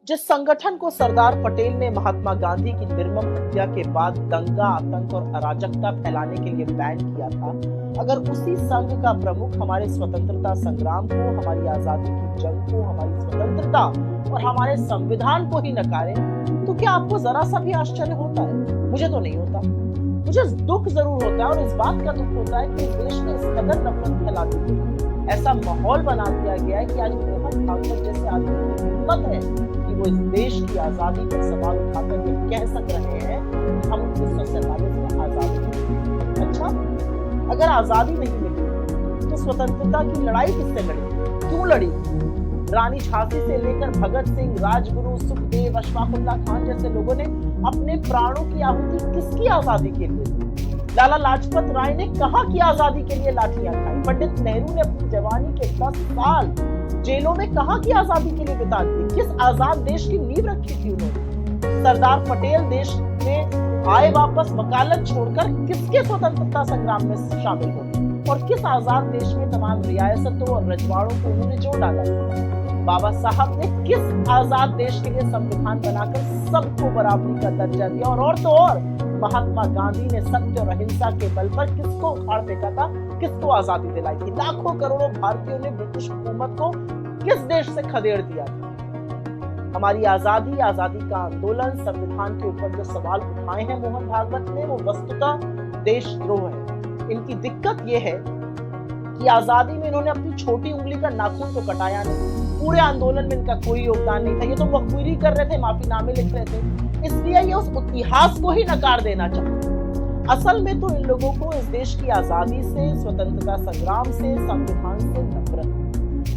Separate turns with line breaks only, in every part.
जिस संगठन को सरदार पटेल ने महात्मा गांधी की निर्मम हत्या के बाद दंगा, आतंक और अराजकता फैलाने के लिए बैन किया था, अगर उसी संघ का प्रमुख हमारे स्वतंत्रता संग्राम को, हमारी आजादी की जंग को, हमारी स्वतंत्रता और हमारे संविधान को ही नकारे, तो क्या आपको जरा सा भी आश्चर्य होता है? मुझे तो नहीं होता। मुझे दुख जरूर होता है, और इस बात का दुख होता है कि इस देश में इस कदर नफरत फैला दी गई, ऐसा माहौल बना दिया गया है कि आज मोहन भागवत जैसे आदमी की हिम्मत है कि वो इस देश की आजादी पर सवाल उठाकर ये कह सक रहे हैं कि हम 1947 में आजादी मिली। अच्छा, अगर आजादी नहीं मिली तो स्वतंत्रता की लड़ाई किससे लड़ी, क्यों लड़ी? रानी झांसी से लेकर भगत सिंह, राजगुरु, सुखदेव, अशफाकुल्लाह खान जैसे लोगों ने अपने प्राणों की आहुति किसकी आजादी के लिए दी? लाला लाजपत राय ने कहां की आजादी के लिए लाठियां खाई? पंडित नेहरू ने अपनी जवानी के 10 साल जेलों में कहां की आजादी के लिए बिता दिए? किस आजाद देश की नींव रखी थी उन्होंने? सरदार पटेल देश में आए वापस वकालत छोड़कर किसके स्वतंत्रता संग्राम में शामिल हो, और किस आजाद देश में तमाम रियासतों और रजवाड़ों को उन्होंने जोड़ डाला? बाबा साहब ने किस आजाद देश के लिए संविधान बनाकर सबको बराबरी का दर्जा दिया? और तो और महात्मा गांधी ने सत्य और अहिंसा के बल पर किसको उखाड़ फेंका था, किसको आजादी दिलाई थी? लाखों करोड़ों भारतीयों ने ब्रिटिश हुकूमत को किस देश से खदेड़ दिया था? हमारी आजादी, आजादी का आंदोलन, संविधान के ऊपर जो सवाल उठाए हैं मोहन भागवत ने, वो वस्तुतः देशद्रोह है। इनकी दिक्कत यह है कि आजादी में इन्होंने अपनी छोटी उंगली का नाखून तो कटाया नहीं, पूरे आंदोलन में इनका कोई योगदान नहीं था। ये तो वकूरी कर रहे थे, माफीनामे लिख रहे थे, इसलिए ये उस इतिहास को ही नकार देना चाहते। असल में तो इन लोगों को इस देश की आजादी से, स्वतंत्रता संग्राम से, संविधान से नफरत।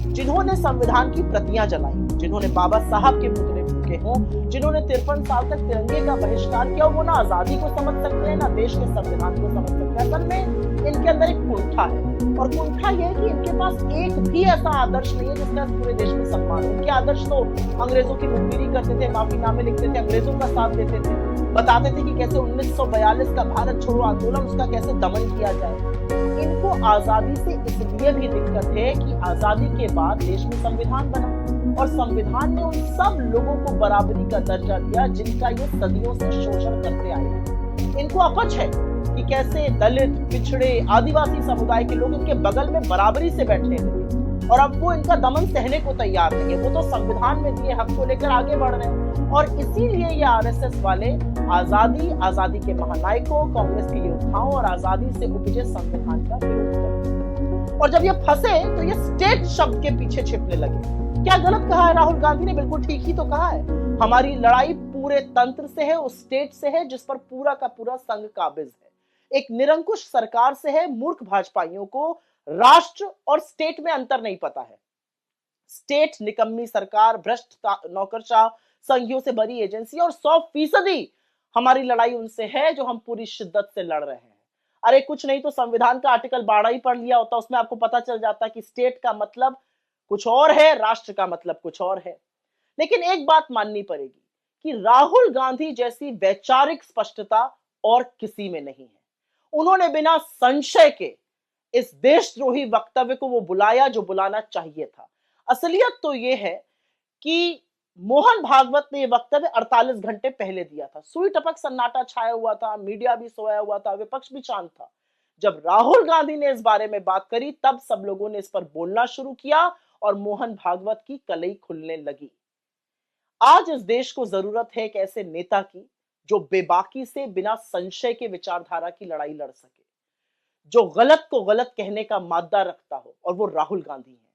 जिन्होंने संविधान की प्रतियां जलाई, जिन्होंने बाबा साहब के पुतले फूके हों, जिन्होंने 53 साल तक तिरंगे का बहिष्कार किया, वो ना आजादी को समझ सकते हैं, ना देश के संविधान को समझ सकते हैं। असल में इनके अंदर एक कुंठा है, और कुंठा यह है कि इनके पास एक भी ऐसा आदर्श नहीं है जिसका पूरे देश में सम्मान हो। इनके आदर्श तो अंग्रेजों की मुखबिरी करते थे, माफीनामे लिखते थे, अंग्रेजों का साथ देते थे, बताते थे कि कैसे 1942 का भारत छोड़ो आंदोलन, उसका कैसे दमन किया जाए। इनको आजादी से इसलिए भी दिक्कत है कि आजादी के बाद देश में संविधान बना, और संविधान ने उन सब लोगों को बराबरी का दर्जा दिया जिनका ये सदियों से शोषण करते आए। इनको अपच है कि कैसे दलित, पिछड़े, आदिवासी समुदाय के लोग इनके बगल में बराबरी से बैठे हैं, और अब वो इनका दमन सहने को तैयार नहीं है। वो तो संविधान में दिए हक को लेकर आगे बढ़ रहे हैं, और इसीलिए ये आरएसएस वाले आजादी, आजादी के महानायकों, कांग्रेस के योद्धाओं और आजादी से उपजे संविधान का विरोध करते हैं। और जब ये फंसे तो ये स्टेट शब्द के पीछे छिपने लगे। क्या गलत कहा है राहुल गांधी ने? बिल्कुल ठीक ही तो कहा है। हमारी लड़ाई पूरे तंत्र से है, उस स्टेट से है जिस पर पूरा का पूरा संघ काबिज है। एक निरंकुश सरकार से है। मूर्ख भाजपाइयों को राष्ट्र और स्टेट में अंतर नहीं पता है। स्टेट निकम्मी सरकार, भ्रष्ट नौकरशाह, संघियों से बड़ी एजेंसी, और 100% हमारी लड़ाई उनसे है जो हम पूरी शिद्दत से लड़ रहे हैं। अरे कुछ नहीं तो संविधान का आर्टिकल 12 ही पढ़ लिया होता, उसमें आपको पता चल जाता कि स्टेट का मतलब कुछ और है, राष्ट्र का मतलब कुछ और है। लेकिन एक बात माननी पड़ेगी कि राहुल गांधी जैसी वैचारिक स्पष्टता और किसी में नहीं है। उन्होंने बिना संशय के इस देशद्रोही वक्तव्य को वो बुलाया जो बुलाना चाहिए था। असलियत तो ये है कि मोहन भागवत ने यह वक्तव्य 48 घंटे पहले दिया था। सुई टपक सन्नाटा छाया हुआ था, मीडिया भी सोया हुआ था, विपक्ष भी शांत था। जब राहुल गांधी ने इस बारे में बात करी तब सब लोगों ने इस पर बोलना शुरू किया और मोहन भागवत की कलई खुलने लगी। आज इस देश को जरूरत है एक ऐसे नेता की जो बेबाकी से, बिना संशय के विचारधारा की लड़ाई लड़ सके, जो गलत को गलत कहने का मादा रखता हो, और वो राहुल गांधी हैं,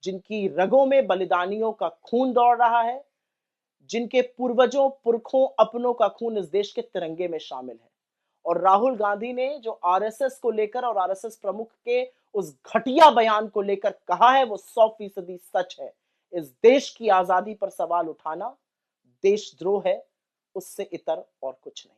जिनकी रगों में बलिदानियों का खून दौड़ रहा है, जिनके पूर्वजों, पुरखों, अपनों का खून इस देश के तिरंगे में शामिल है। और राहुल गांधी ने जो आरएसएस को लेकर और आरएसएस प्रमुख के उस घटिया बयान को लेकर कहा है वो 100% सच है। इस देश की आजादी पर सवाल उठाना देशद्रोह है, उससे इतर और कुछ नहीं।